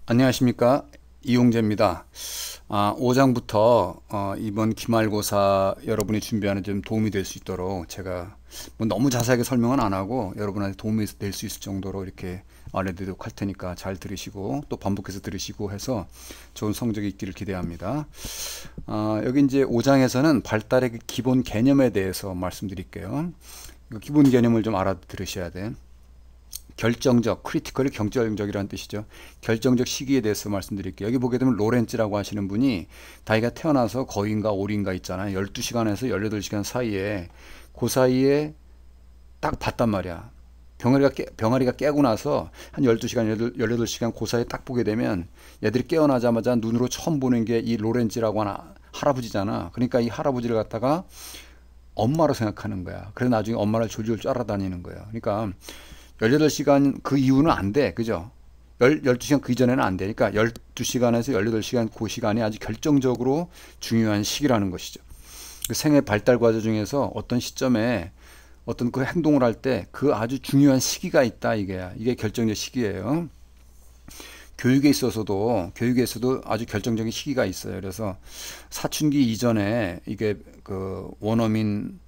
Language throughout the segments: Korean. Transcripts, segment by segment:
안녕하십니까, 이용재입니다. 5장부터 이번 기말고사 여러분이 준비하는 좀 도움이 될 수 있도록 제가 뭐 너무 자세하게 설명은 안 하고 여러분한테 도움이 될 수 있을 정도로 이렇게 알려드리도록 할 테니까 잘 들으시고 또 반복해서 들으시고 해서 좋은 성적이 있기를 기대합니다. 여기 이제 5장에서는 발달의 그 기본 개념에 대해서 말씀드릴게요. 이 기본 개념을 좀 알아들으셔야 돼. 결정적, 크리티컬이 결정적이라는 뜻이죠. 결정적 시기에 대해서 말씀드릴게요. 여기 보게 되면 로렌츠라고 하시는 분이 자기가 태어나서 거인가 오리인가 있잖아요. 12시간에서 18시간 사이에 그 사이에 딱 봤단 말이야. 병아리가 깨고 나서 한 12시간, 18시간 그 사이에 딱 보게 되면 얘들이 깨어나자마자 눈으로 처음 보는 게 이 로렌츠라고 하는 할아버지잖아. 그러니까 이 할아버지를 갖다가 엄마로 생각하는 거야. 그래서 나중에 엄마를 졸졸 쫓아다니는 거야. 그러니까 18시간 그 이후는 안 돼. 그죠? 12시간 그 이전에는 안 되니까 12시간에서 18시간 그 시간이 아주 결정적으로 중요한 시기라는 것이죠. 그 생애 발달 과정 중에서 어떤 시점에 어떤 그 행동을 할 때 그 아주 중요한 시기가 있다. 이게 결정적 시기예요. 교육에 있어서도 아주 결정적인 시기가 있어요. 그래서 사춘기 이전에 이게 그 원어민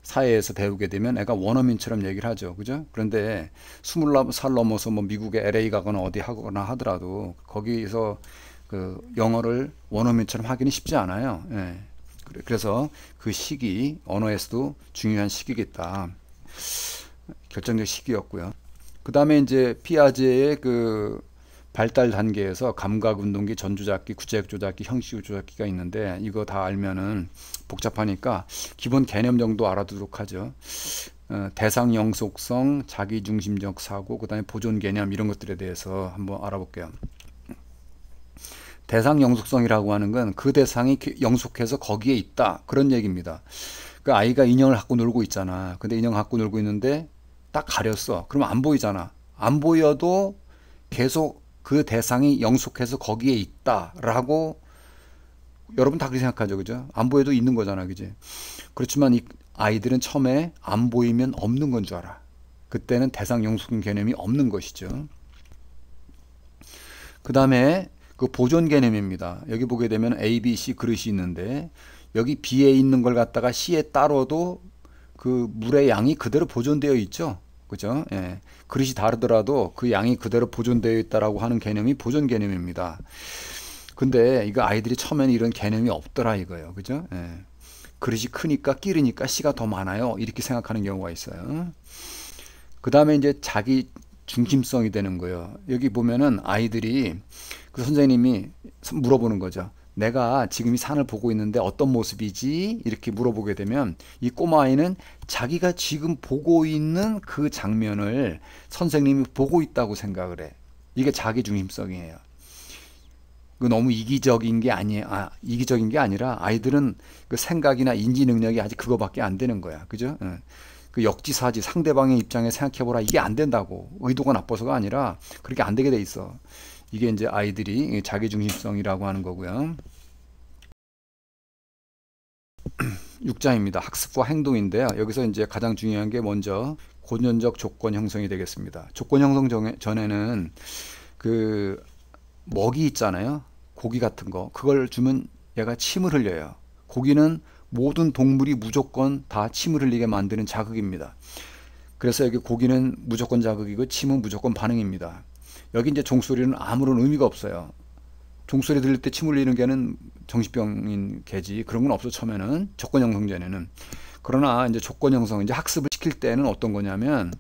사회에서 배우게 되면 애가 원어민처럼 얘기를 하죠. 그죠? 그런데 20살 넘어서 뭐 미국에 LA 가거나 어디 하거나 하더라도 거기서 그 영어를 원어민처럼 하기는 쉽지 않아요. 예. 그래서 그 시기, 언어에서도 중요한 시기겠다. 결정적 시기였고요. 그 다음에 이제 피아제의 그 발달 단계에서 감각운동기, 전조작기, 구체적조작기, 형식조작기가 있는데 이거 다 알면은 복잡하니까 기본 개념 정도 알아두도록 하죠. 대상 영속성, 자기중심적 사고, 그 다음에 보존 개념 이런 것들에 대해서 한번 알아볼게요. 대상 영속성이라고 하는 건 그 대상이 영속해서 거기에 있다 그런 얘기입니다. 그 아이가 인형을 갖고 놀고 있잖아. 근데 인형 갖고 놀고 있는데 딱 가렸어. 그러면 안 보이잖아. 안 보여도 계속 그 대상이 영속해서 거기에 있다라고 여러분 다 그렇게 생각하죠, 그죠? 안 보여도 있는 거잖아, 그지? 그렇지만 이 아이들은 처음에 안 보이면 없는 건 줄 알아. 그때는 대상 영속 개념이 없는 것이죠. 그 다음에 그 보존 개념입니다. 여기 보게 되면 A, B, C 그릇이 있는데 여기 B에 있는 걸 갖다가 C에 따로도 그 물의 양이 그대로 보존되어 있죠. 그죠? 예. 그릇이 다르더라도 그 양이 그대로 보존되어 있다라고 하는 개념이 보존 개념입니다. 근데 이거 아이들이 처음에는 이런 개념이 없더라 이거예요. 그죠? 예. 그릇이 크니까 끼르니까 씨가 더 많아요. 이렇게 생각하는 경우가 있어요. 그 다음에 이제 자기 중심성이 되는 거예요. 여기 보면은 아이들이 그 선생님이 물어보는 거죠. 내가 지금 이 산을 보고 있는데 어떤 모습이지? 이렇게 물어보게 되면 이 꼬마아이는 자기가 지금 보고 있는 그 장면을 선생님이 보고 있다고 생각을 해. 이게 자기 중심성이에요. 그 너무 이기적인 게 아니라 아이들은 그 생각이나 인지 능력이 아직 그거밖에 안 되는 거야. 그죠? 그 역지사지 상대방의 입장에 생각해보라. 이게 안 된다고. 의도가 나빠서가 아니라 그렇게 안 되게 돼 있어. 이게 이제 아이들이 자기중심성이라고 하는 거고요. 6장입니다. 학습과 행동인데요. 여기서 이제 가장 중요한 게 먼저 고전적 조건 형성이 되겠습니다. 조건 형성 전에는 그 먹이 있잖아요. 고기 같은 거. 그걸 주면 얘가 침을 흘려요. 고기는 모든 동물이 무조건 다 침을 흘리게 만드는 자극입니다. 그래서 여기 고기는 무조건 자극이고 침은 무조건 반응입니다. 여기 이제 종소리는 아무런 의미가 없어요. 종소리 들릴 때 침 흘리는 개는 정신병인 개지. 그런 건 없어, 처음에는. 조건 형성전에는. 그러나 이제 조건 형성, 이제 학습을 시킬 때는 어떤 거냐면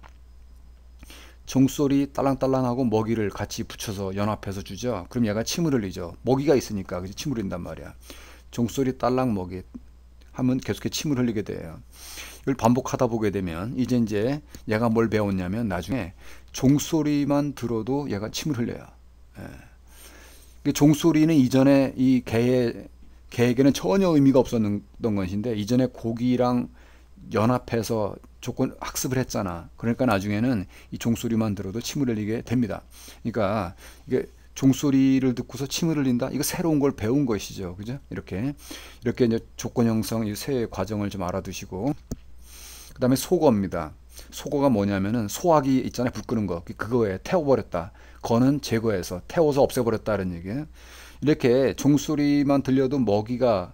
종소리 딸랑딸랑하고 먹이를 같이 붙여서 연합해서 주죠. 그럼 얘가 침을 흘리죠. 먹이가 있으니까 그치? 침을 흘린단 말이야. 종소리 딸랑 먹이 하면 계속해서 침을 흘리게 돼요. 이걸 반복하다 보게 되면 이제 얘가 뭘 배웠냐면 나중에 종소리만 들어도 얘가 침을 흘려요. 예. 종소리는 이전에 이 개에게는 전혀 의미가 없었던 것인데 이전에 고기랑 연합해서 조건 학습을 했잖아. 그러니까 나중에는 이 종소리만 들어도 침을 흘리게 됩니다. 그러니까 이게 종소리를 듣고서 침을 흘린다. 이거 새로운 걸 배운 것이죠. 그죠? 이렇게 이제 조건 형성 이 세 과정을 좀 알아두시고 그다음에 속어입니다. 소거가 뭐냐면은 소화기 있잖아요. 불 끄는 거. 그거에 태워버렸다. 거는 제거해서 태워서 없애버렸다는 얘기예요. 이렇게 종소리만 들려도 먹이가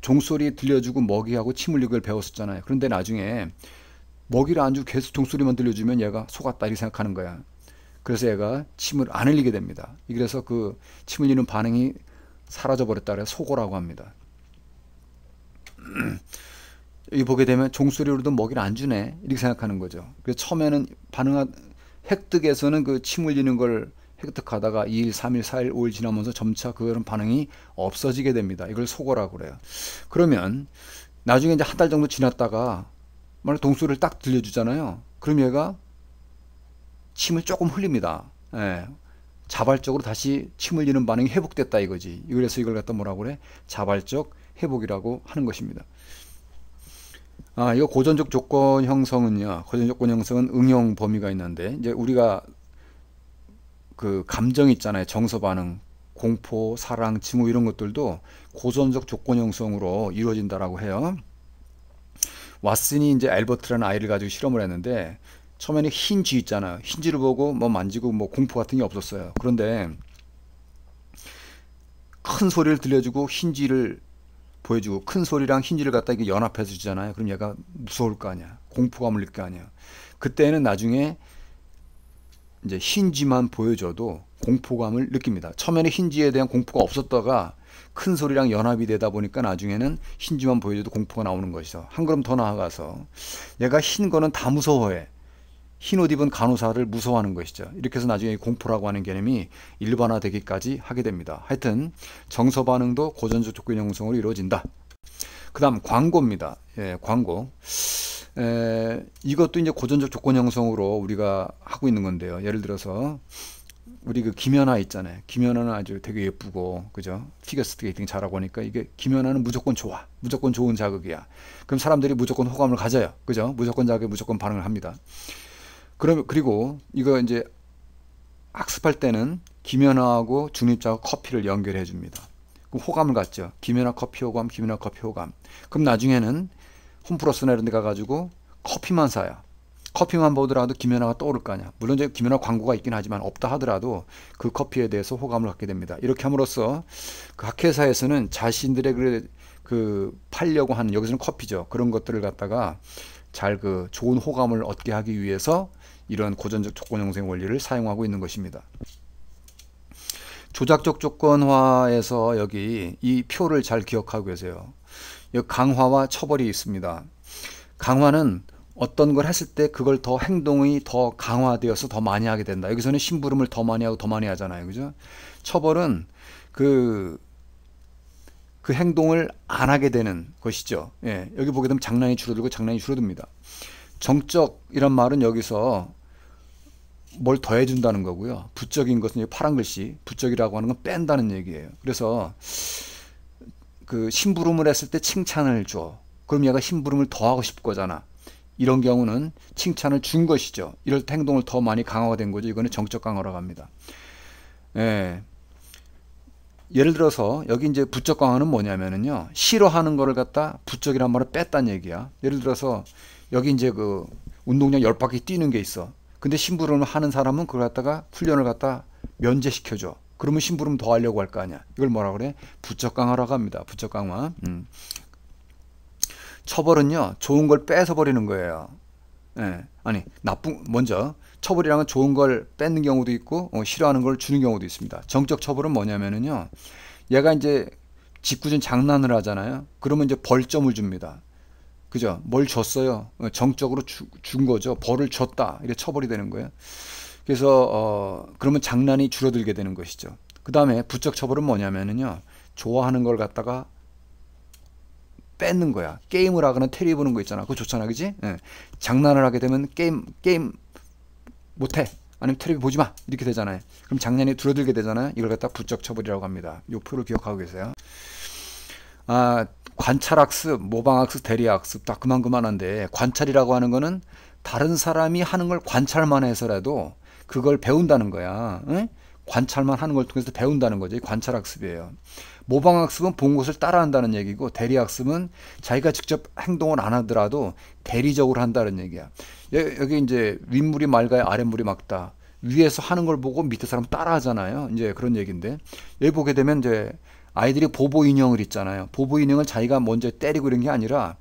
종소리 들려주고 먹이하고 침 흘리는 걸 배웠었잖아요. 그런데 나중에 먹이를 안 주고 계속 종소리만 들려주면 얘가 속았다 이렇게 생각하는 거야. 그래서 얘가 침을 안 흘리게 됩니다. 그래서 그 침 흘리는 반응이 사라져 버렸다 그래서 소고라고 합니다. 여기 보게 되면 종소리로도 먹이를 안 주네 이렇게 생각하는 거죠. 그래서 처음에는 획득에서는 그 침 흘리는 걸 획득하다가 2일, 3일, 4일, 5일 지나면서 점차 그런 반응이 없어지게 됩니다. 이걸 소거라고 그래요. 그러면 나중에 이제 한 달 정도 지났다가 만약 동소리를 딱 들려주잖아요. 그럼 얘가 침을 조금 흘립니다. 예. 자발적으로 다시 침 흘리는 반응이 회복됐다 이거지. 그래서 이걸 갖다 뭐라고 그래? 자발적 회복이라고 하는 것입니다. 이거 고전적 조건 형성은요. 고전적 조건 형성은 응용 범위가 있는데 이제 우리가 그 감정 있잖아요. 정서 반응, 공포, 사랑, 증오 이런 것들도 고전적 조건 형성으로 이루어진다라고 해요. 왓슨이 이제 엘버트라는 아이를 가지고 실험을 했는데 처음에는 흰 쥐 있잖아요. 흰 쥐를 보고 뭐 만지고 뭐 공포 같은 게 없었어요. 그런데 큰 소리를 들려주고 흰 쥐를 보여주고 큰 소리랑 흰 쥐를 갖다 이게 연합해서 주잖아요. 그럼 얘가 무서울 거 아니야. 공포감을 느낄 거 아니야. 그때는 나중에 이제 흰 쥐만 보여줘도 공포감을 느낍니다. 처음에는 흰 쥐에 대한 공포가 없었다가 큰 소리랑 연합이 되다 보니까 나중에는 흰 쥐만 보여줘도 공포가 나오는 것이죠. 한 걸음 더 나아가서 얘가 흰 거는 다 무서워해. 흰 옷 입은 간호사를 무서워하는 것이죠. 이렇게 해서 나중에 공포라고 하는 개념이 일반화되기까지 하게 됩니다. 하여튼 정서 반응도 고전적 조건 형성으로 이루어진다. 그 다음 광고입니다. 예, 광고. 이것도 이제 고전적 조건 형성으로 우리가 하고 있는 건데요. 예를 들어서 우리 그 김연아 있잖아요. 김연아는 아주 되게 예쁘고 그죠? 피겨스케이팅 잘하고 하니까 이게 김연아는 무조건 좋아. 무조건 좋은 자극이야. 그럼 사람들이 무조건 호감을 가져요. 그죠? 무조건 자극에 무조건 반응을 합니다. 그리고 이거 이제 학습할 때는 김연아하고 중립자하고 커피를 연결해 줍니다. 그럼 호감을 갖죠. 김연아 커피 호감, 김연아 커피 호감. 그럼 나중에는 홈플러스나 이런 데 가가지고 커피만 사요. 커피만 보더라도 김연아가 떠오를 거 아니야. 물론 이제 김연아 광고가 있긴 하지만 없다 하더라도 그 커피에 대해서 호감을 갖게 됩니다. 이렇게 함으로써 그 학회사에서는 자신들의 그 팔려고 하는 여기서는 커피죠. 그런 것들을 갖다가 잘 그 좋은 호감을 얻게 하기 위해서 이런 고전적 조건 형성 원리를 사용하고 있는 것입니다. 조작적 조건화에서 여기 이 표를 잘 기억하고 계세요. 여기 강화와 처벌이 있습니다. 강화는 어떤 걸 했을 때 그걸 더 행동이 더 강화되어서 더 많이 하게 된다. 여기서는 심부름을 더 많이 하고 더 많이 하잖아요. 그죠? 처벌은 그 행동을 안 하게 되는 것이죠. 예, 여기 보게 되면 장난이 줄어들고 장난이 줄어듭니다. 정적이란 말은 여기서 뭘 더해준다는 거고요. 부적인 것은 파란 글씨, 부적이라고 하는 건 뺀다는 얘기예요. 그래서 그 심부름을 했을 때 칭찬을 줘. 그럼 얘가 심부름을 더 하고 싶을 거잖아. 이런 경우는 칭찬을 준 것이죠. 이럴 때 행동을 더 많이 강화가 된 거죠. 이거는 정적 강화라고 합니다. 예. 예를 들어서 여기 이제 부적 강화는 뭐냐면은요. 싫어하는 거를 갖다 부적이란 말을 뺐다는 얘기야. 예를 들어서 여기 이제 그 운동장 10바퀴 뛰는 게 있어. 근데 심부름을 하는 사람은 그걸 갖다가 훈련을 갖다 면제시켜줘. 그러면 심부름 더 하려고 할 거 아니야. 이걸 뭐라 그래? 부적 강화라고 합니다. 부적 강화. 처벌은요. 좋은 걸 뺏어 버리는 거예요. 예. 아니 먼저 처벌이랑은 좋은 걸 뺏는 경우도 있고 싫어하는 걸 주는 경우도 있습니다. 정적 처벌은 뭐냐면은요. 얘가 이제 짓궂은 장난을 하잖아요. 그러면 이제 벌점을 줍니다. 그죠? 뭘 줬어요? 정적으로 준 거죠. 벌을 줬다. 이렇게 처벌이 되는 거예요. 그래서 그러면 장난이 줄어들게 되는 것이죠. 그 다음에 부적 처벌은 뭐냐면은요. 좋아하는 걸 갖다가 뺏는 거야. 게임을 하거나 테레비 보는 거 있잖아. 그거 좋잖아. 그지? 예. 장난을 하게 되면 게임 못해. 아니면 테레비 보지 마. 이렇게 되잖아요. 그럼 장난이 줄어들게 되잖아요. 이걸 갖다 부적 처벌이라고 합니다. 요 표를 기억하고 계세요. 관찰학습, 모방학습, 대리학습 다 그만한데 관찰이라고 하는 거는 다른 사람이 하는 걸 관찰만 해서라도 그걸 배운다는 거야. 응? 관찰만 하는 걸 통해서 배운다는 거죠. 관찰학습이에요. 모방학습은 본 것을 따라한다는 얘기고, 대리학습은 자기가 직접 행동을 안 하더라도 대리적으로 한다는 얘기야. 여기 이제 윗물이 맑아야 아랫물이 맑다. 위에서 하는 걸 보고 밑에 사람 따라하잖아요. 이제 그런 얘기인데, 여기 보게 되면 이제 아이들이 보보 인형을 있잖아요. 보보 인형을 자기가 먼저 때리고 이런 게 아니라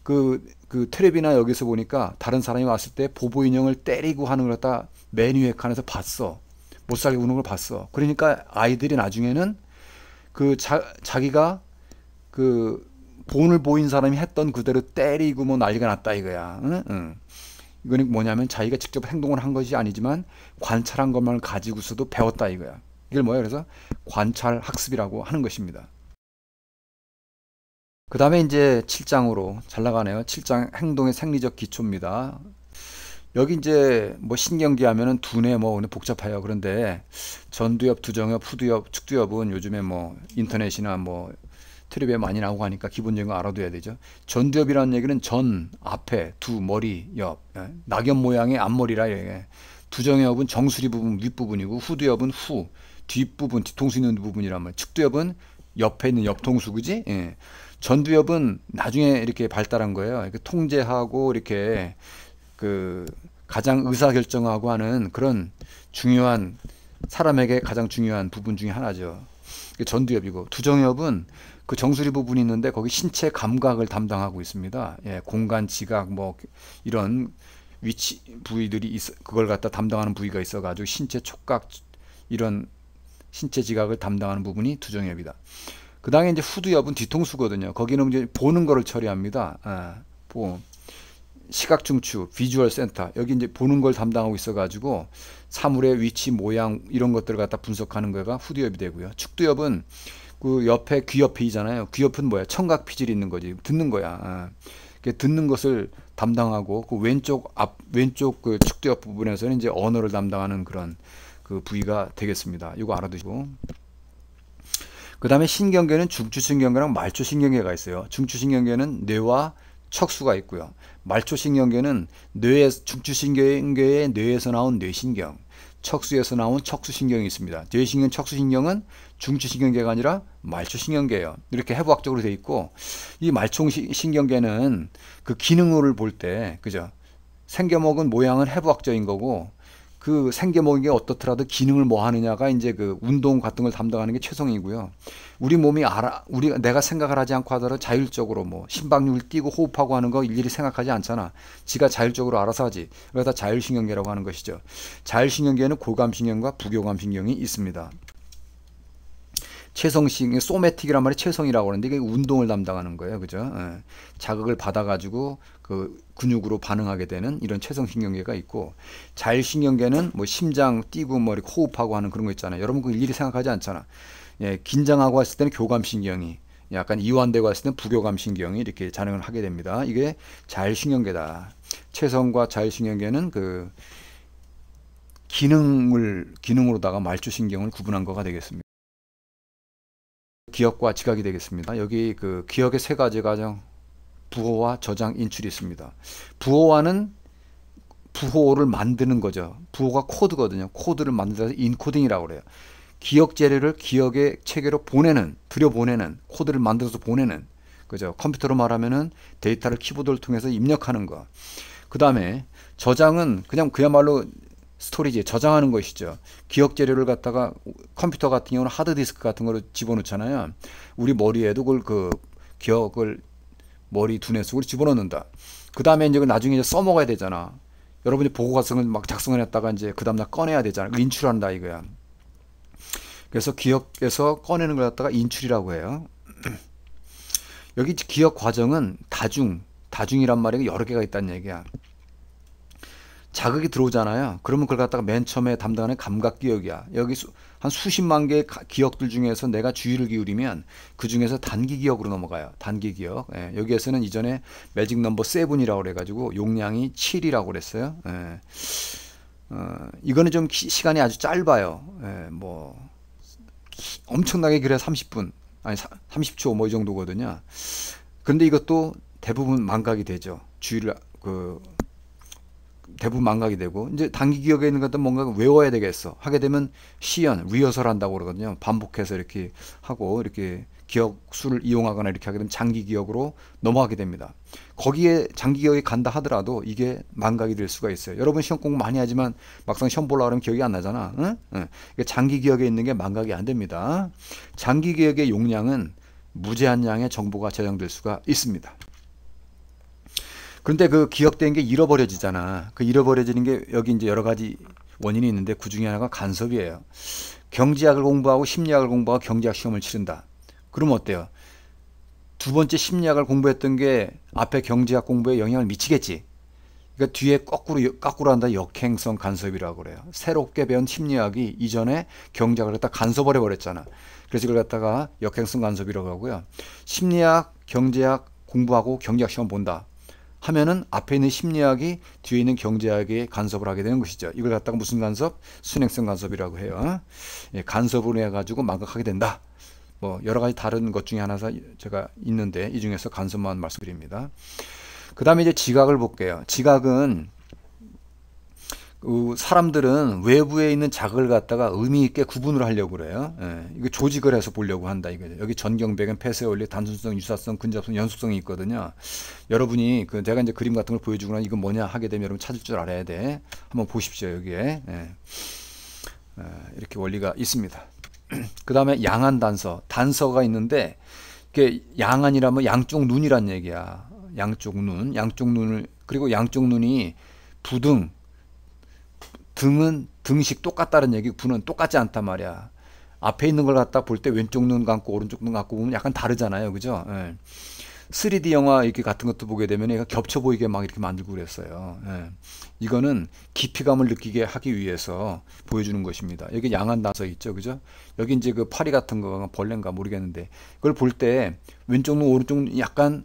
그 텔레비나 여기서 보니까 다른 사람이 왔을 때 보보 인형을 때리고 하는 걸 갖다 맨 위에 칸에서 봤어. 못 살게 우는 걸 봤어. 그러니까 아이들이 나중에는 자기가 그 본을 보인 사람이 했던 그대로 때리고 뭐 난리가 났다 이거야. 응? 응. 이거는 뭐냐면 자기가 직접 행동을 한 것이 아니지만 관찰한 것만 가지고서도 배웠다 이거야. 이걸 뭐야? 그래서 관찰 학습이라고 하는 것입니다. 그 다음에 이제 7장으로 잘 나가네요. 7장 행동의 생리적 기초입니다. 여기 이제 뭐 신경기 하면은 두뇌 뭐 오늘 복잡해요. 그런데 전두엽, 두정엽, 후두엽, 측두엽은 요즘에 뭐 인터넷이나 뭐 텔레비에 많이 나오고 하니까 기본적인 거 알아둬야 되죠. 전두엽이라는 얘기는 전, 앞에, 두, 머리, 옆, 낙엽 모양의 앞머리라 이게. 두정엽은 정수리 부분 윗부분이고, 후두엽은 후, 뒷부분, 뒤통수 있는 부분이란 말이에요. 측두엽은 옆에 있는 옆통수, 그지? 예. 전두엽은 나중에 이렇게 발달한 거예요. 이렇게 통제하고 이렇게 그 가장 의사결정하고 하는 그런 중요한, 사람에게 가장 중요한 부분 중에 하나죠. 전두엽이고, 두정엽은 그 정수리 부분이 있는데 거기 신체 감각을 담당하고 있습니다. 예, 공간 지각 뭐 이런 위치 부위들이 그걸 갖다 담당하는 부위가 있어가지고 신체 촉각 이런 신체 지각을 담당하는 부분이 두정엽이다. 그 다음에 이제 후두엽은 뒤통수거든요. 거기는 이제 보는 거를 처리합니다. 시각 중추, 비주얼 센터. 여기 이제 보는 걸 담당하고 있어가지고 사물의 위치, 모양 이런 것들을 갖다 분석하는 거가 후두엽이 되고요. 측두엽은 그 옆에 귀 옆이잖아요. 귀 옆은 뭐야? 청각 피질이 있는 거지. 듣는 거야. 듣는 것을 담당하고 그 왼쪽 그 측두엽 부분에서는 이제 언어를 담당하는 그런 그 부위가 되겠습니다. 이거 알아두시고. 그 다음에 신경계는 중추신경계랑 말초신경계가 있어요. 중추신경계는 뇌와 척수가 있고요. 말초신경계는 중추신경계의 뇌에서 나온 뇌신경, 척수에서 나온 척수신경이 있습니다. 뇌신경, 척수신경은 중추신경계가 아니라 말초신경계예요. 이렇게 해부학적으로 되어 있고, 이 말초신경계는 그 기능을 볼 때, 그죠? 생겨먹은 모양은 해부학적인 거고, 그 생겨먹은 게 어떻더라도 기능을 뭐 하느냐가 이제 그 운동 같은 걸 담당하는 게 최성이고요. 우리 몸이 내가 생각을 하지 않고 하더라도 자율적으로 뭐 심박률 뛰고 호흡하고 하는 거 일일이 생각하지 않잖아. 지가 자율적으로 알아서 하지. 그래서 자율신경계라고 하는 것이죠. 자율신경계는 고감신경과 부교감신경이 있습니다. 체성신경, 소매틱이란 말이 체성이라고 하는데 이게 운동을 담당하는 거예요. 그죠? 예. 자극을 받아가지고 그 근육으로 반응하게 되는 이런 체성신경계가 있고, 자율신경계는 뭐 심장 뛰고 뭐 이렇게 호흡하고 하는 그런 거 있잖아요. 여러분 그 일일이 생각하지 않잖아. 예, 긴장하고 했을 때는 교감신경이, 약간 이완되고 했을 때는 부교감신경이 이렇게 작용을 하게 됩니다. 이게 자율신경계다. 체성과 자율신경계는 그 기능으로다가 말초신경을 구분한 거가 되겠습니다. 기억과 지각이 되겠습니다. 여기 그 기억의 세 가지가 부호와 저장, 인출이 있습니다. 부호와는 부호를 만드는 거죠. 부호가 코드거든요. 코드를 만들어서 인코딩이라고 그래요. 기억 재료를 기억의 체계로 들여보내는, 코드를 만들어서 보내는, 그죠? 컴퓨터로 말하면은 데이터를 키보드를 통해서 입력하는 거. 그 다음에 저장은 그냥 그야말로 스토리지에 저장하는 것이죠. 기억 재료를 갖다가 컴퓨터 같은 경우는 하드디스크 같은 거로 집어넣잖아요. 우리 머리에도 그 기억을 머리 두뇌 속으로 집어넣는다. 그 다음에 이제 나중에 써먹어야 되잖아. 여러분이 보고과정을 막 작성을 했다가 이제 그 다음날 꺼내야 되잖아. 인출한다 이거야. 그래서 기억에서 꺼내는 걸 갖다가 인출이라고 해요. 여기 기억 과정은 다중이란 말이 여러 개가 있다는 얘기야. 자극이 들어오잖아요. 그러면 그걸 갖다가 맨 처음에 담당하는 감각기억이야. 여기 한 수십만 개의 기억들 중에서 내가 주의를 기울이면 그 중에서 단기기억으로 넘어가요. 단기기억. 예, 여기에서는 이전에 매직 넘버 7이라고 그래가지고 용량이 7이라고 그랬어요. 예. 이거는 좀 시간이 아주 짧아요. 예, 뭐 엄청나게 그래 30분 아니 30초 뭐 이 정도거든요. 그런데 이것도 대부분 망각이 되죠. 주의를 대부분 망각이 되고, 이제 단기 기억에 있는 것도 뭔가 외워야 되겠어 하게 되면 시연, 리허설 한다고 그러거든요. 반복해서 이렇게 하고 이렇게 기억수를 이용하거나 이렇게 하게 되면 장기 기억으로 넘어가게 됩니다. 거기에 장기 기억이 간다 하더라도 이게 망각이 될 수가 있어요. 여러분 시험 공부 많이 하지만 막상 시험 보려고 하면 기억이 안 나잖아. 응? 응. 장기 기억에 있는 게 망각이 안 됩니다. 장기 기억의 용량은 무제한 양의 정보가 저장될 수가 있습니다. 그런데 그 기억된 게 잃어버려지잖아. 그 잃어버려지는 게 여기 이제 여러 가지 원인이 있는데 그 중에 하나가 간섭이에요. 경제학을 공부하고 심리학을 공부하고 경제학 시험을 치른다. 그러면 어때요? 두 번째 심리학을 공부했던 게 앞에 경제학 공부에 영향을 미치겠지. 그러니까 뒤에 거꾸로 한다. 역행성 간섭이라고 그래요. 새롭게 배운 심리학이 이전에 경제학을 갖다 간섭을 해버렸잖아. 그래서 이걸 갖다가 역행성 간섭이라고 하고요. 심리학, 경제학 공부하고 경제학 시험 본다 하면은 앞에 있는 심리학이 뒤에 있는 경제학에 간섭을 하게 되는 것이죠. 이걸 갖다가 무슨 간섭? 순행성 간섭이라고 해요. 예, 간섭을 해가지고 망각하게 된다. 뭐 여러 가지 다른 것 중에 하나 제가 있는데 이 중에서 간섭만 말씀드립니다. 그 다음에 이제 지각을 볼게요. 지각은 사람들은 외부에 있는 자극을 갖다가 의미 있게 구분을 하려고 그래요. 예, 이거 조직을 해서 보려고 한다 이거죠. 여기 전경배경, 폐쇄원리, 단순성, 유사성, 근접성, 연속성이 있거든요. 여러분이 제가 이제 그림 같은 걸 보여주고 나면 이거 뭐냐 하게 되면 여러분 찾을 줄 알아야 돼. 한번 보십시오 여기에. 예. 이렇게 원리가 있습니다. 그 다음에 양한 단서가 있는데 이게 양한이라면 양쪽 눈이란 얘기야. 양쪽 눈을 그리고 양쪽 눈이 부등 등은 등식 똑같다는 얘기, 부는 똑같지 않단 말이야. 앞에 있는 걸 갖다 볼 때 왼쪽 눈 감고 오른쪽 눈 감고 보면 약간 다르잖아요. 그죠? 예. 3D 영화 이렇게 같은 것도 보게 되면 얘가 겹쳐 보이게 막 이렇게 만들고 그랬어요. 예. 이거는 깊이감을 느끼게 하기 위해서 보여주는 것입니다. 여기 양한 단서 있죠. 그죠? 여기 이제 그 파리 같은 거, 벌레인가 모르겠는데 그걸 볼 때 왼쪽 눈, 오른쪽 눈 약간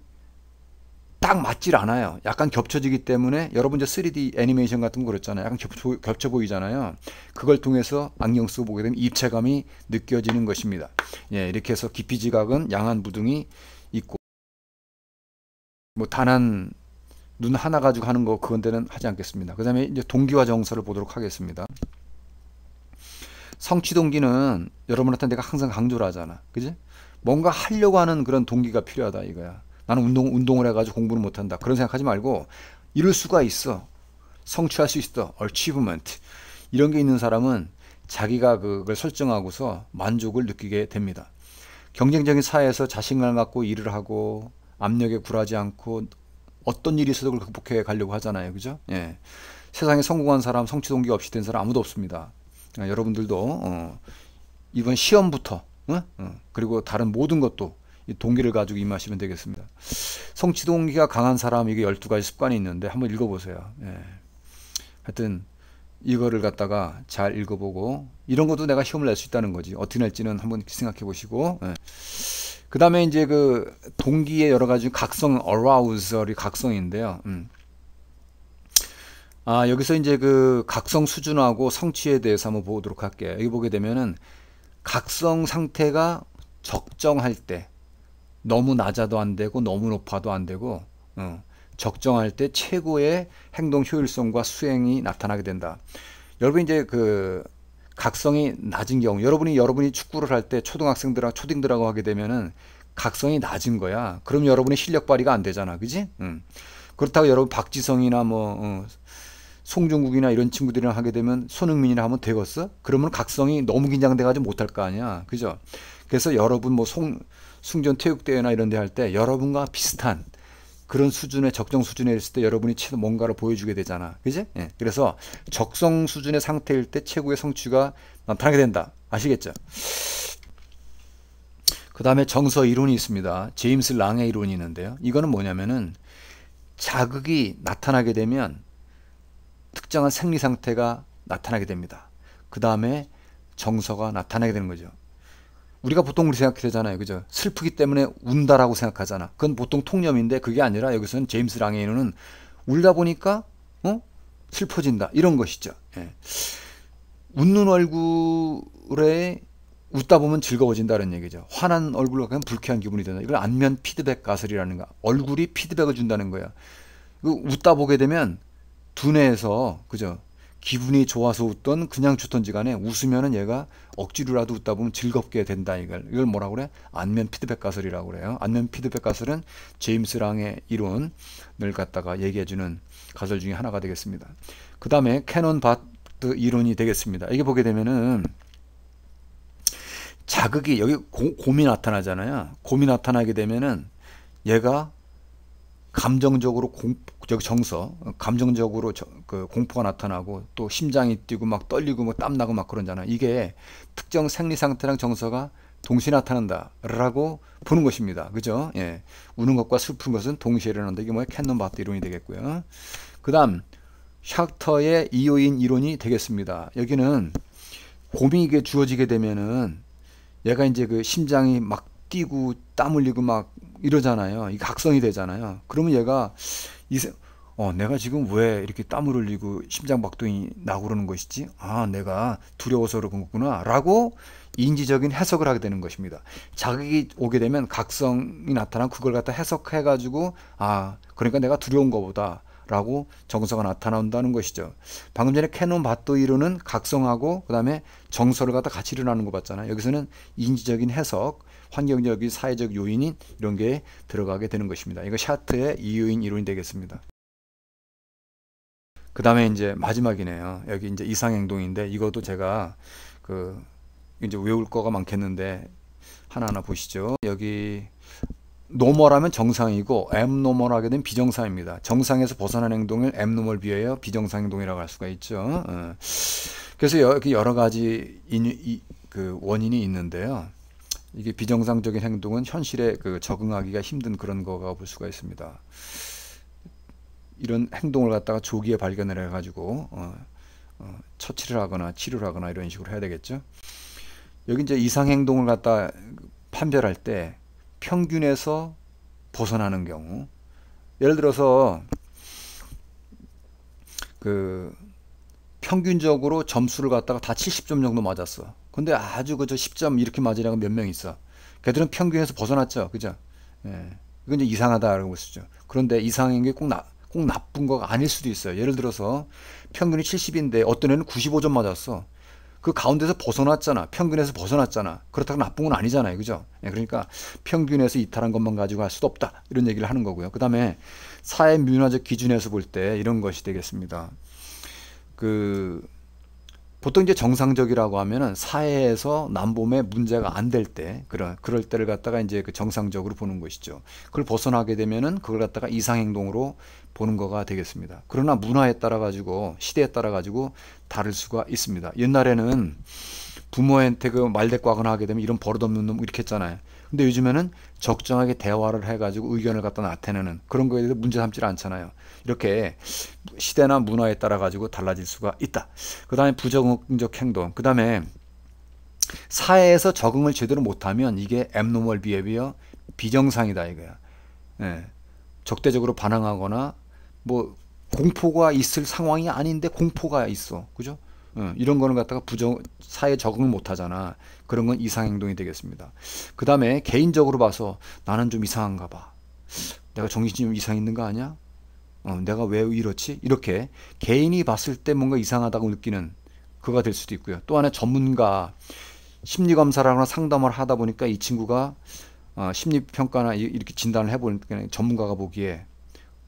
딱 맞질 않아요. 약간 겹쳐지기 때문에 여러분 이제 3D 애니메이션 같은 거 그랬잖아요. 약간 겹쳐 보이잖아요. 그걸 통해서 안경 쓰고 보게 되면 입체감이 느껴지는 것입니다. 예, 이렇게 해서 깊이 지각은 양한 부등이 있고 뭐 단한 눈 하나 가지고 하는 거 그건데는 하지 않겠습니다. 그 다음에 이제 동기와 정서를 보도록 하겠습니다. 성취 동기는 여러분한테 내가 항상 강조를 하잖아. 그지? 뭔가 하려고 하는 그런 동기가 필요하다 이거야. 나는 운동을 해가지고 공부를 못한다. 그런 생각하지 말고 이룰 수가 있어. 성취할 수 있어. achievement. 이런 게 있는 사람은 자기가 그걸 설정하고서 만족을 느끼게 됩니다. 경쟁적인 사회에서 자신감을 갖고 일을 하고 압력에 굴하지 않고 어떤 일이 있어도 그걸 극복해 가려고 하잖아요. 그죠? 예. 세상에 성공한 사람, 성취 동기가 없이 된 사람 아무도 없습니다. 여러분들도 이번 시험부터 그리고 다른 모든 것도 이 동기를 가지고 임하시면 되겠습니다. 성취 동기가 강한 사람 이게 12가지 습관이 있는데 한번 읽어보세요. 예. 하여튼 이거를 갖다가 잘 읽어보고 이런 것도 내가 시험을 낼 수 있다는 거지. 어떻게 낼지는 한번 생각해 보시고 예. 그 다음에 이제 그 동기의 여러 가지 각성, arousal이 각성인데요. 여기서 이제 그 각성 수준하고 성취에 대해서 한번 보도록 할게요. 여기 보게 되면은 각성 상태가 적정할 때 너무 낮아도 안 되고 너무 높아도 안 되고 적정할 때 최고의 행동 효율성과 수행이 나타나게 된다. 여러분 이제 그 각성이 낮은 경우 여러분이 축구를 할 때 초딩들하고 하게 되면은 각성이 낮은 거야. 그럼 여러분의 실력 발휘가 안 되잖아. 그지? 그렇다고 여러분 박지성이나 뭐 송중국이나 이런 친구들이랑 하게 되면 손흥민이나 하면 되겠어? 그러면 각성이 너무 긴장돼 가지고 못할 거 아니야. 그죠? 그래서 여러분 뭐 숭전 체육대회나 이런 데 할 때 여러분과 비슷한 그런 수준의 적정 수준에 있을 때 여러분이 뭔가를 보여주게 되잖아. 그지? 예. 그래서 적성 수준의 상태일 때 최고의 성취가 나타나게 된다. 아시겠죠? 그 다음에 정서 이론이 있습니다. 제임스 랑의 이론이 있는데요. 이거는 뭐냐면은 자극이 나타나게 되면 특정한 생리 상태가 나타나게 됩니다. 그 다음에 정서가 나타나게 되는 거죠. 우리가 보통 그렇게 생각하잖아요. 그죠? 슬프기 때문에 운다라고 생각하잖아. 그건 보통 통념인데 그게 아니라 여기서는 제임스 랑의 이론은 울다 보니까 슬퍼진다. 이런 것이죠. 예. 웃는 얼굴에 웃다 보면 즐거워진다는 얘기죠. 화난 얼굴로 가면 불쾌한 기분이 된다. 이걸 안면 피드백 가설이라는 거. 얼굴이 피드백을 준다는 거야. 웃다 보게 되면 두뇌에서 그죠? 기분이 좋아서 웃던 그냥 좋던지 간에 웃으면은 얘가 억지로라도 웃다 보면 즐겁게 된다 이걸 뭐라고 그래? 안면 피드백 가설이라고 그래요. 안면 피드백 가설은 제임스 랑의 이론을 갖다가 얘기해 주는 가설 중에 하나가 되겠습니다. 그 다음에 캐논 바트 이론이 되겠습니다. 이게 보게 되면은 자극이 여기 곰이 나타나잖아요. 곰이 나타나게 되면은 얘가 감정적으로 감정적으로 그 공포가 나타나고 또 심장이 뛰고 막 떨리고 막 땀나고 막 그러잖아. 이게 특정 생리 상태랑 정서가 동시에 나타난다라고 보는 것입니다. 그죠? 예. 우는 것과 슬픈 것은 동시에 일어난다. 이게 뭐야? 캔논 바트 이론이 되겠고요. 그다음 샤크터의 이요인 이론이 되겠습니다. 여기는 곰이 이게 주어지게 되면은 얘가 이제 그 심장이 막 뛰고 땀 흘리고 막 이러잖아요. 이게 각성이 되잖아요. 그러면 얘가 내가 지금 왜 이렇게 땀을 흘리고 심장 박동이 나고 그러는 것이지? 아, 내가 두려워서 그런 거구나 라고 인지적인 해석을 하게 되는 것입니다. 자극이 오게 되면 각성이 나타나고 그걸 갖다 해석해 가지고 그러니까 내가 두려운 거보다 라고 정서가 나타난다는 것이죠. 방금 전에 캐논 바또 이론은 각성하고 그 다음에 정서를 갖다 같이 일어나는 거 봤잖아요. 여기서는 인지적인 해석, 환경적인 사회적 요인이 이런 게 들어가게 되는 것입니다. 이거 샤트의 이요인 이론이 되겠습니다. 그 다음에 이제 마지막이네요. 여기 이제 이상행동인데 이것도 제가 이제 외울 거가 많겠는데 하나하나 보시죠. 여기 노멀하면 정상이고 앱노멀하게 되면 비정상입니다. 정상에서 벗어난 행동을 앱노멀 비하여 비정상 행동이라고 할 수가 있죠. 그래서 여러 가지 그 원인이 있는데요. 이게 비정상적인 행동은 현실에 적응하기가 힘든 그런 거가 볼 수가 있습니다. 이런 행동을 갖다가 조기에 발견을 해가지고 처치를 하거나 치료를 하거나 이런 식으로 해야 되겠죠. 여기 이제 이상 행동을 갖다 판별할 때 평균에서 벗어나는 경우, 예를 들어서 평균적으로 점수를 갖다가 다 70점 정도 맞았어. 근데 아주 그저 10점 이렇게 맞으려고 몇 명 있어. 걔들은 평균에서 벗어났죠. 그죠? 예. 이건 이제 이상하다라고 볼 수 있죠. 그런데 이상한 게 꼭 나쁜 거가 아닐 수도 있어요. 예를 들어서 평균이 70인데 어떤 애는 95점 맞았어. 그 가운데서 벗어났잖아. 평균에서 벗어났잖아. 그렇다고 나쁜 건 아니잖아요. 그죠? 예, 그러니까 평균에서 이탈한 것만 가지고 할 수도 없다. 이런 얘기를 하는 거고요. 그 다음에 사회 문화적 기준에서 볼 때 이런 것이 되겠습니다. 보통 이제 정상적이라고 하면은 사회에서 남봄에 문제가 안 될 때, 그럴 때를 갖다가 이제 정상적으로 보는 것이죠. 그걸 벗어나게 되면은 그걸 갖다가 이상행동으로 보는 거가 되겠습니다. 그러나 문화에 따라 가지고, 시대에 따라 가지고 다를 수가 있습니다. 옛날에는 부모한테 말대꾸하거나 하게 되면 이런 버릇없는 놈 이렇게 했잖아요. 근데 요즘에는 적정하게 대화를 해가지고 의견을 갖다 나타내는 그런 거에 대해서 문제 삼지 않잖아요. 이렇게 시대나 문화에 따라 가지고 달라질 수가 있다. 그 다음에 부정적 행동. 그 다음에 사회에서 적응을 제대로 못하면 이게 abnormal behavior, 비정상이다 이거야. 예. 적대적으로 반항하거나 뭐 공포가 있을 상황이 아닌데 공포가 있어. 그죠? 이런 거는 갖다가 사회에 적응을 못 하잖아. 그런 건 이상행동이 되겠습니다. 그 다음에 개인적으로 봐서 나는 좀 이상한가 봐. 내가 정신이 좀 이상 있는 거 아니야? 내가 왜 이렇지? 이렇게 개인이 봤을 때 뭔가 이상하다고 느끼는 그가 될 수도 있고요. 또 하나 전문가 심리검사를 하거나 상담을 하다 보니까 이 친구가 심리평가나 이렇게 진단을 해보니까 전문가가 보기에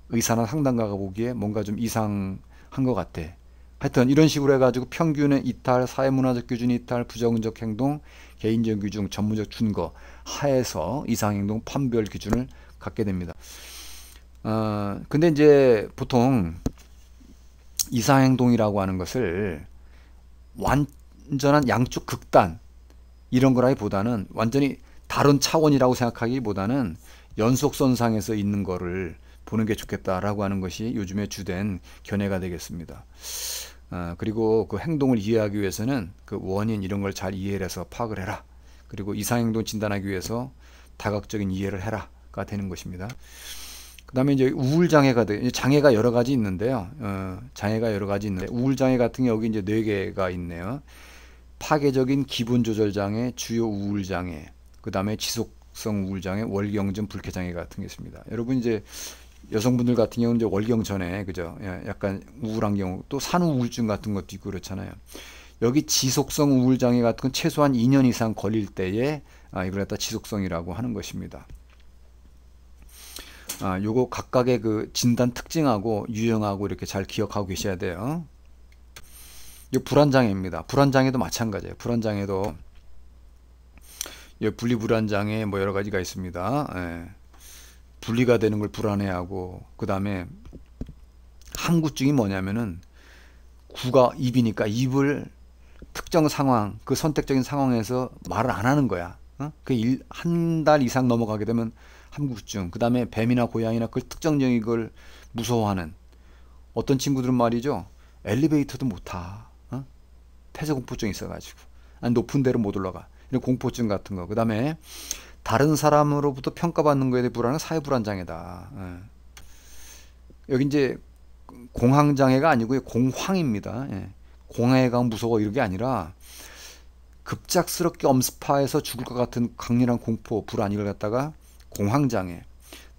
의사나 상담가가 보기에 뭔가 좀 이상한 것 같아. 하여튼 이런 식으로 해가지고 평균의 이탈, 사회문화적 기준 이탈, 부정적 행동, 개인적 기준, 전문적 준거 하에서 이상행동 판별 기준을 갖게 됩니다. 근데 이제 보통 이상행동이라고 하는 것을 완전한 양쪽 극단 이런 거라기보다는 완전히 다른 차원이라고 생각하기보다는 연속선상에서 있는 거를 보는 게 좋겠다라고 하는 것이 요즘의 주된 견해가 되겠습니다. 그리고 그 행동을 이해하기 위해서는 그 원인 이런 걸 잘 이해를 해서 파악을 해라. 그리고 이상행동 진단하기 위해서 다각적인 이해를 해라가 되는 것입니다. 그 다음에 이제 우울장애가 장애가 여러 가지 있는데요. 장애가 여러 가지 있는데 우울장애 같은 게 여기 이제 4개가 있네요. 파괴적인 기분조절장애, 주요 우울장애, 그 다음에 지속성 우울장애, 월경증 불쾌장애 같은 게 있습니다. 여러분 이제 여성분들 같은 경우는 이제 월경 전에 그죠? 예, 약간 우울한 경우 또 산후 우울증 같은 것도 있고 그렇잖아요. 여기 지속성 우울 장애 같은 건 최소한 2년 이상 걸릴 때에 이걸 갖다 지속성이라고 하는 것입니다. 요거 각각의 그 진단 특징하고 유형하고 이렇게 잘 기억하고 계셔야 돼요. 이 불안장애입니다. 불안장애도 마찬가지예요. 불안장애도 분리불안장애 뭐 여러 가지가 있습니다. 예. 분리가 되는 걸 불안해하고 그 다음에 함구증이 뭐냐면은 구가 입이니까 입을 특정 상황 그 선택적인 상황에서 말을 안 하는 거야. 한 달 이상 넘어가게 되면 함구증. 그 다음에 뱀이나 고양이나 그 특정적인 걸 무서워하는 어떤 친구들은 말이죠. 엘리베이터도 못 타. 폐쇄공포증이 있어가지고 높은 데로 못 올라가. 이런 공포증 같은 거. 그 다음에 다른 사람으로부터 평가받는 거에 대해 불안은 사회불안장애다. 여기 이제 공황장애가 아니고요. 공황입니다. 공황애가 무서워 이런 게 아니라 급작스럽게 엄습하여서 죽을 것 같은 강렬한 공포, 불안 이걸 갖다가 공황장애.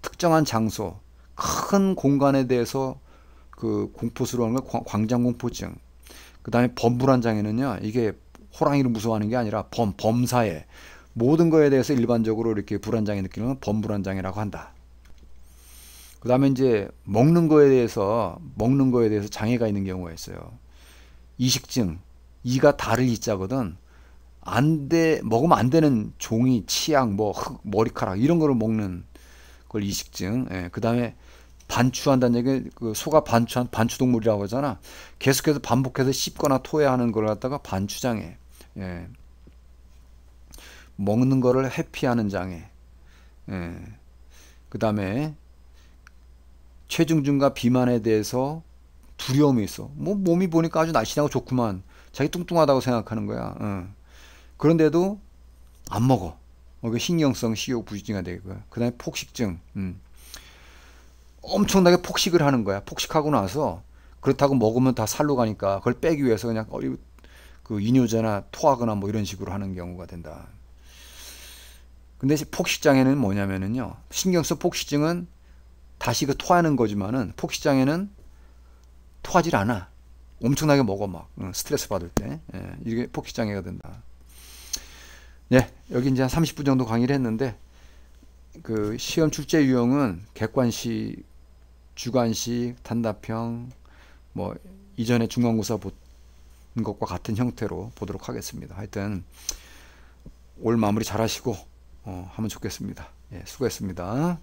특정한 장소, 큰 공간에 대해서 그 공포스러운 걸 광장공포증. 그 다음에 범불안장애는요. 이게 호랑이를 무서워하는 게 아니라 범사에 모든 거에 대해서 일반적으로 이렇게 불안장애 느끼는 건 범불안장애라고 한다. 그 다음에 이제 먹는 거에 대해서 장애가 있는 경우가 있어요. 이식증, 이가 다를 이자거든. 먹으면 안 되는 종이, 치약, 뭐 흙, 머리카락 이런 거를 먹는 걸 이식증. 그 다음에 반추한다는 얘기, 그 소가 반추동물이라고 하잖아. 계속해서 반복해서 씹거나 토해하는 걸 갖다가 반추장애. 먹는 거를 회피하는 장애. 그 다음에 체중증과 비만에 대해서 두려움이 있어. 뭐 몸이 보니까 아주 날씬하고 좋구만. 자기 뚱뚱하다고 생각하는 거야. 그런데도 안 먹어. 이게 신경성 식욕 부진이 되고요. 그 다음에 폭식증. 엄청나게 폭식을 하는 거야. 폭식하고 나서 그렇다고 먹으면 다 살로 가니까 그걸 빼기 위해서 그냥 그 이뇨제나 토하거나 뭐 이런 식으로 하는 경우가 된다. 근데 폭식장애는 뭐냐면은요. 신경성 폭식증은 다시 그 토하는 거지만은 폭식장애는 토하질 않아. 엄청나게 먹어 막 스트레스 받을 때. 이게 폭식장애가 된다. 네, 여기 이제 한 30분 정도 강의를 했는데 그 시험 출제 유형은 객관식, 주관식, 단답형, 뭐 이전에 중간고사 본 것과 같은 형태로 보도록 하겠습니다. 하여튼 올 마무리 잘 하시고 하면 좋겠습니다. 예, 수고했습니다.